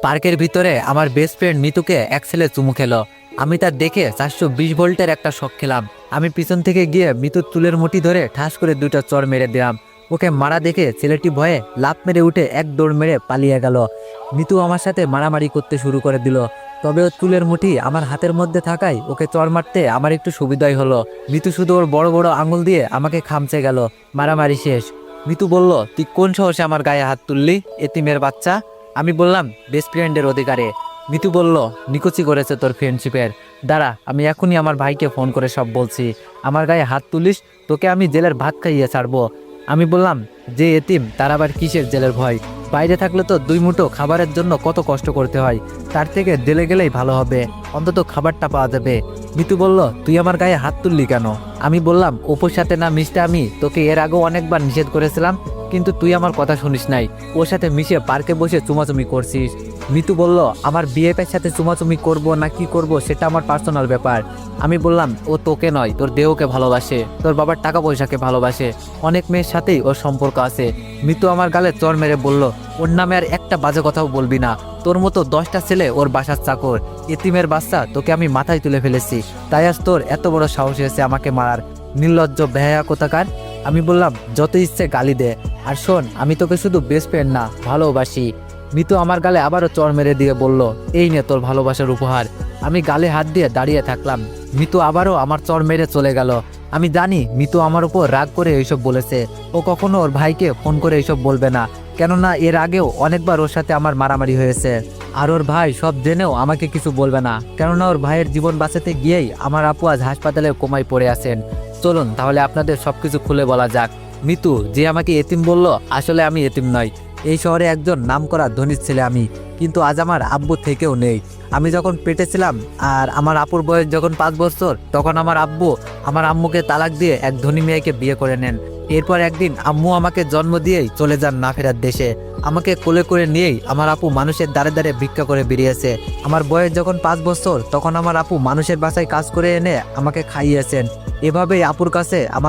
পার্কের ভিতরে আমার বেস্ট ফ্রেন্ড মিতুকে এক ছেলে চুমু খেলো। আমি তার দেখে 420 ভোল্টের একটা শক খেলাম। আমি পিছন থেকে গিয়ে মিতুর চুলের মুঠি ধরে ঠাস করে দুইটা চর মেরে দিলাম। ওকে মারা দেখে ছেলেটি ভয়ে লাফ মেরে উঠে এক দৌড় মেরে পালিয়ে গেল। মিতু আমার সাথে মারামারি করতে শুরু করে দিল। তবে ওর চুলের মুঠি আমার হাতের মধ্যে থাকায় ওকে চর মারতে আমার একটু সুবিধাই হলো। মিতু শুধু ওর বড় বড় আঙুল দিয়ে আমাকে খামচে গেল। মারামারি শেষ। মিতু বলল, তুই কোন সাহসে আমার গায়ে হাত তুললি, এতিমের বাচ্চা? আমি বললাম, বেস্ট ফ্রেন্ডের অধিকারে। মিতু বলল, নিকুচি করেছে তোর ফ্রেন্ডশিপের। দাঁড়া, আমি এখনই আমার ভাইকে ফোন করে সব বলছি। আমার গায়ে হাত তুলিস, তোকে আমি জেলের ভাত খাইয়ে ছাড়বো। আমি বললাম, যে এতিম তার আবার কিসের জেলের ভয়? বাইরে থাকলে তো দুই মুঠো খাবারের জন্য কত কষ্ট করতে হয়, তার থেকে জেলে গেলেই ভালো হবে, অন্তত খাবারটা পাওয়া যাবে। মিতু বলল, তুই আমার গায়ে হাত তুললি কেন? আমি বললাম, অপুর সাথে না মিশতে আমি তোকে এর আগেও অনেকবার নিষেধ করেছিলাম, কিন্তু তুই আমার কথা শুনিস নাই। ওর সাথে মিশে পার্কে বসে চুমাচুমি করছিস। মিতু বলল, আমার বিএফের সাথে চুমাচুমি করব না কি করব সেটা আমার পার্সোনাল ব্যাপার। আমি বললাম, ও তোকে নয়, তোর দেহকে ভালোবাসে, তোর বাবার টাকা পয়সাকে ভালোবাসে, অনেক মেয়ের সাথেই ওর সম্পর্ক আছে। মিতু আমার গালে চর মেরে বলল, ওর নামে আর একটা বাজে কথাও বলবি না। তোর মতো 10টা ছেলে ওর বাসার চাকর, এতিমের বাচ্চা, তোকে আমি মাথায় তুলে ফেলেছি, তাই আজ তোর এত বড় সাহস হয়েছে আমাকে মারার, নির্লজ্জ বেহায়া কোথাকার। আমি বললাম, যত ইচ্ছে গালি দে, আর শোন, আমি তোকে শুধু বেস্ট ফ্রেন্ড না, ভালোবাসি। মিতু আমার গালে আবারও চর মেরে দিয়ে বলল, এই নে তোর ভালোবাসার উপহার। আমি গালে হাত দিয়ে দাঁড়িয়ে থাকলাম। মিতু আবারও আমার চর মেরে চলে গেল। আমি জানি মিতু আমার উপর রাগ করে এইসব বলেছে। ও কখনো ওর ভাইকে ফোন করে এইসব বলবে না, কেননা এর আগেও অনেকবার ওর সাথে আমার মারামারি হয়েছে। আর ওর ভাই সব জেনেও আমাকে কিছু বলবে না, কেননা ওর ভাইয়ের জীবন বাঁচাতে গিয়েই আমার আপু আজ হাসপাতালে কোমায় পড়ে আছেন। চলুন তাহলে আপনাদের সবকিছু খুলে বলা যাক। মিতু যে আমাকে এতিম বলল, আসলে আমি এতিম নই। এই শহরে একজন নামকরা ধনীর ছেলে আমি, কিন্তু আজ আমার আব্বু থেকেও নেই। আমি যখন পেটে ছিলাম আর আমার আপুর বয়স যখন 5 বছর, তখন আমার আব্বু আমার আম্মুকে তালাক দিয়ে এক ধনী মেয়েকে বিয়ে করে নেন। এরপর একদিন আম্মু আমাকে জন্ম দিয়েই চলে যান না ফেরার দেশে। আমাকে কোলে করে নিয়েই আমার আপু মানুষের দ্বারে দ্বারে ভিক্ষা করে বেরিয়েছে। আমার বয়স যখন 5 বছর, তখন আমার আপু মানুষের বাসায় কাজ করে এনে আমাকে খাইয়েছেন। এভাবেই আপুর কাছে আমার